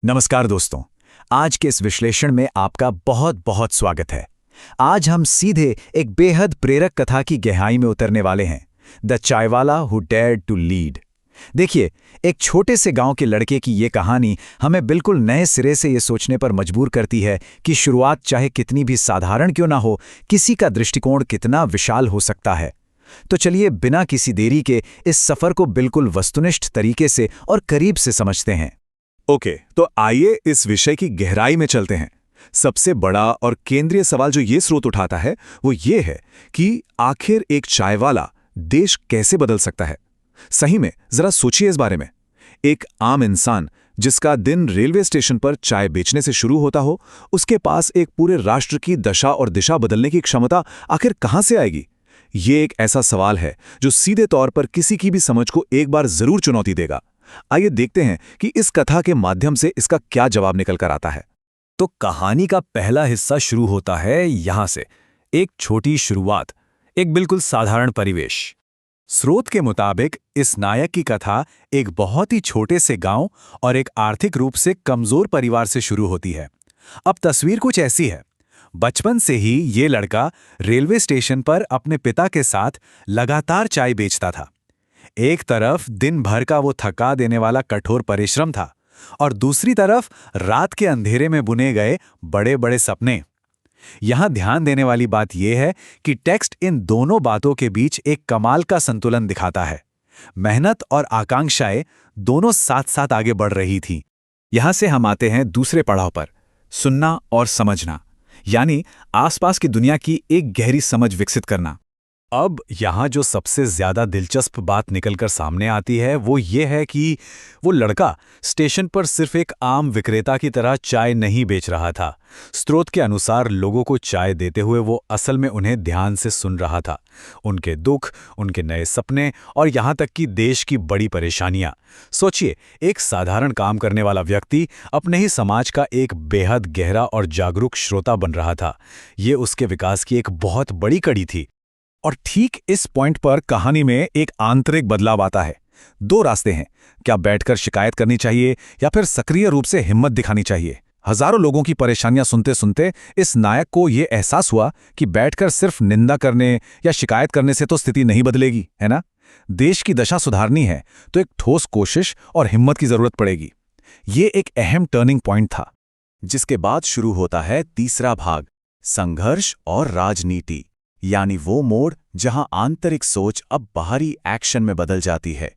नमस्कार दोस्तों। आज के इस विश्लेषण में आपका बहुत बहुत स्वागत है। आज हम सीधे एक बेहद प्रेरक कथा की गहराई में उतरने वाले हैं, the chaiwala who dared to lead. देखिए, एक छोटे से गांव के लड़के की ये कहानी हमें बिल्कुल नए सिरे से ये सोचने पर मजबूर करती है कि शुरुआत चाहे कितनी भी साधारण क्यों ना हो, किसी का दृष्टिकोण कितना विशाल हो सकता है। तो चलिए बिना किसी देरी के इस सफर को बिल्कुल वस्तुनिष्ठ तरीके से और करीब से समझते हैं। ओके, तो आइए इस विषय की गहराई में चलते हैं। सबसे बड़ा और केंद्रीय सवाल जो ये स्रोत उठाता है वो ये है कि आखिर एक चाय वाला देश कैसे बदल सकता है। सही में जरा सोचिए इस बारे में। एक आम इंसान जिसका दिन रेलवे स्टेशन पर चाय बेचने से शुरू होता हो, उसके पास एक पूरे राष्ट्र की दशा और दिशा बदलने की क्षमता आखिर कहां से आएगी? ये एक ऐसा सवाल है जो सीधे तौर पर किसी की भी समझ को एक बार जरूर चुनौती देगा। आइए देखते हैं कि इस कथा के माध्यम से इसका क्या जवाब निकल कर आता है। तो कहानी का पहला हिस्सा शुरू होता है यहां से। एक छोटी शुरुआत, एक बिल्कुल साधारण परिवेश। स्रोत के मुताबिक इस नायक की कथा एक बहुत ही छोटे से गांव और एक आर्थिक रूप से कमजोर परिवार से शुरू होती है। अब तस्वीर कुछ ऐसी है। बचपन से ही ये लड़का रेलवे स्टेशन पर अपने पिता के साथ लगातार चाय बेचता था। एक तरफ दिन भर का वो थका देने वाला कठोर परिश्रम था और दूसरी तरफ रात के अंधेरे में बुने गए बड़े बड़े सपने। यहां ध्यान देने वाली बात यह है कि टेक्स्ट इन दोनों बातों के बीच एक कमाल का संतुलन दिखाता है। मेहनत और आकांक्षाएं दोनों साथ साथ आगे बढ़ रही थीं। यहां से हम आते हैं दूसरे पड़ाव पर, सुनना और समझना, यानी आसपास की दुनिया की एक गहरी समझ विकसित करना। अब यहाँ जो सबसे ज्यादा दिलचस्प बात निकलकर सामने आती है वो ये है कि वो लड़का स्टेशन पर सिर्फ एक आम विक्रेता की तरह चाय नहीं बेच रहा था। स्रोत के अनुसार लोगों को चाय देते हुए वो असल में उन्हें ध्यान से सुन रहा था। उनके दुख, उनके नए सपने और यहाँ तक कि देश की बड़ी परेशानियां। सोचिए, एक साधारण काम करने वाला व्यक्ति अपने ही समाज का एक बेहद गहरा और जागरूक श्रोता बन रहा था। ये उसके विकास की एक बहुत बड़ी कड़ी थी। और ठीक इस पॉइंट पर कहानी में एक आंतरिक बदलाव आता है। दो रास्ते हैं, क्या बैठकर शिकायत करनी चाहिए या फिर सक्रिय रूप से हिम्मत दिखानी चाहिए। हजारों लोगों की परेशानियां सुनते सुनते इस नायक को यह एहसास हुआ कि बैठकर सिर्फ निंदा करने या शिकायत करने से तो स्थिति नहीं बदलेगी, है ना? देश की दशा सुधारनी है तो एक ठोस कोशिश और हिम्मत की जरूरत पड़ेगी। ये एक अहम टर्निंग पॉइंट था, जिसके बाद शुरू होता है तीसरा भाग, संघर्ष और राजनीति, यानी वो मोड़ जहां आंतरिक सोच अब बाहरी एक्शन में बदल जाती है।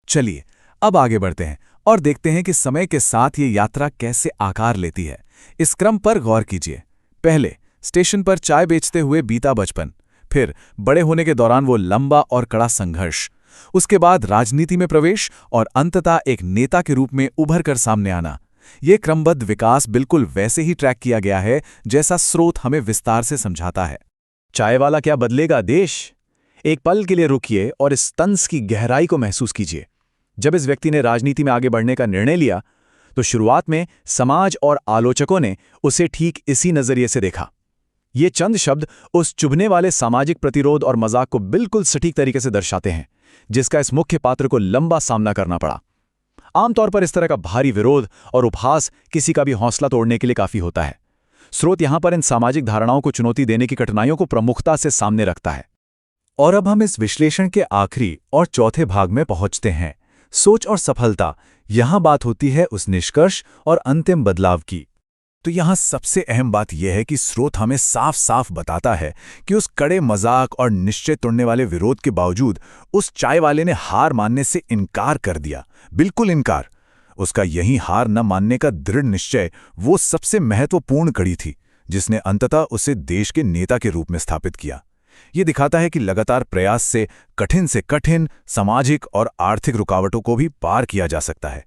चलिए अब आगे बढ़ते हैं और देखते हैं कि समय के साथ ये यात्रा कैसे आकार लेती है। इस क्रम पर गौर कीजिए। पहले स्टेशन पर चाय बेचते हुए बीता बचपन, फिर बड़े होने के दौरान वो लंबा और कड़ा संघर्ष, उसके बाद राजनीति में प्रवेश और अंततः एक नेता के रूप में उभर कर सामने आना। ये क्रमबद्ध विकास बिल्कुल वैसे ही ट्रैक किया गया है जैसा स्रोत हमें विस्तार से समझाता है। चाय वाला क्या बदलेगा देश? एक पल के लिए रुकिए और इस तंज की गहराई को महसूस कीजिए। जब इस व्यक्ति ने राजनीति में आगे बढ़ने का निर्णय लिया तो शुरुआत में समाज और आलोचकों ने उसे ठीक इसी नजरिए से देखा। ये चंद शब्द उस चुभने वाले सामाजिक प्रतिरोध और मजाक को बिल्कुल सटीक तरीके से दर्शाते हैं, जिसका इस मुख्य पात्र को लंबा सामना करना पड़ा। आमतौर पर इस तरह का भारी विरोध और उपहास किसी का भी हौसला तोड़ने के लिए काफी होता है। स्रोत यहां पर इन सामाजिक धारणाओं को चुनौती देने की कठिनाइयों को प्रमुखता से सामने रखता है। और अब हम इस विश्लेषण के आखिरी और चौथे भाग में पहुंचते हैं, सोच और सफलता। यहां बात होती है उस निष्कर्ष और अंतिम बदलाव की। तो यहां सबसे अहम बात यह है कि स्रोत हमें साफ साफ बताता है कि उस कड़े मजाक और निश्चय तोड़ने वाले विरोध के बावजूद उस चाय वाले ने हार मानने से इनकार कर दिया, बिल्कुल इनकार। उसका यही हार न मानने का दृढ़ निश्चय वो सबसे महत्वपूर्ण कड़ी थी जिसने अंततः उसे देश के नेता के रूप में स्थापित किया। ये दिखाता है कि लगातार प्रयास से कठिन सामाजिक और आर्थिक रुकावटों को भी पार किया जा सकता है।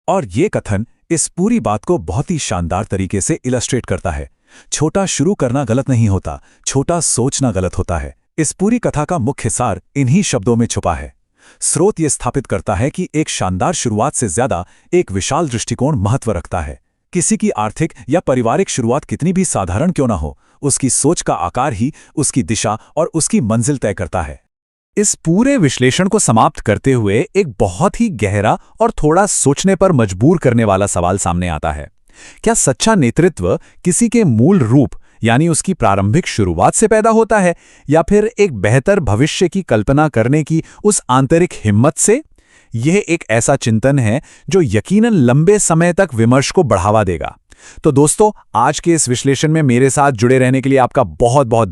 और ये कथन इस पूरी बात को बहुत ही शानदार तरीके से इलस्ट्रेट करता है। छोटा शुरू करना गलत नहीं होता, छोटा सोचना गलत होता है। इस पूरी कथा का मुख्य सार इन्हीं शब्दों में छुपा है। स्रोत ये स्थापित करता है कि एक शानदार शुरुआत से ज्यादा एक विशाल दृष्टिकोण महत्व रखता है। किसी की आर्थिक या पारिवारिक शुरुआत कितनी भी साधारण क्यों ना हो, उसकी सोच का आकार ही उसकी दिशा और उसकी मंजिल तय करता है। इस पूरे विश्लेषण को समाप्त करते हुए एक बहुत ही गहरा और थोड़ा सोचने पर मजबूर करने वाला सवाल सामने आता है। क्या सच्चा नेतृत्व किसी के मूल रूप यानी उसकी प्रारंभिक शुरुआत से पैदा होता है, या फिर एक बेहतर भविष्य की कल्पना करने की उस आंतरिक हिम्मत से? यह एक ऐसा चिंतन है जो यकीनन लंबे समय तक विमर्श को बढ़ावा देगा। तो दोस्तों, आज के इस विश्लेषण में मेरे साथ जुड़े रहने के लिए आपका बहुत बहुत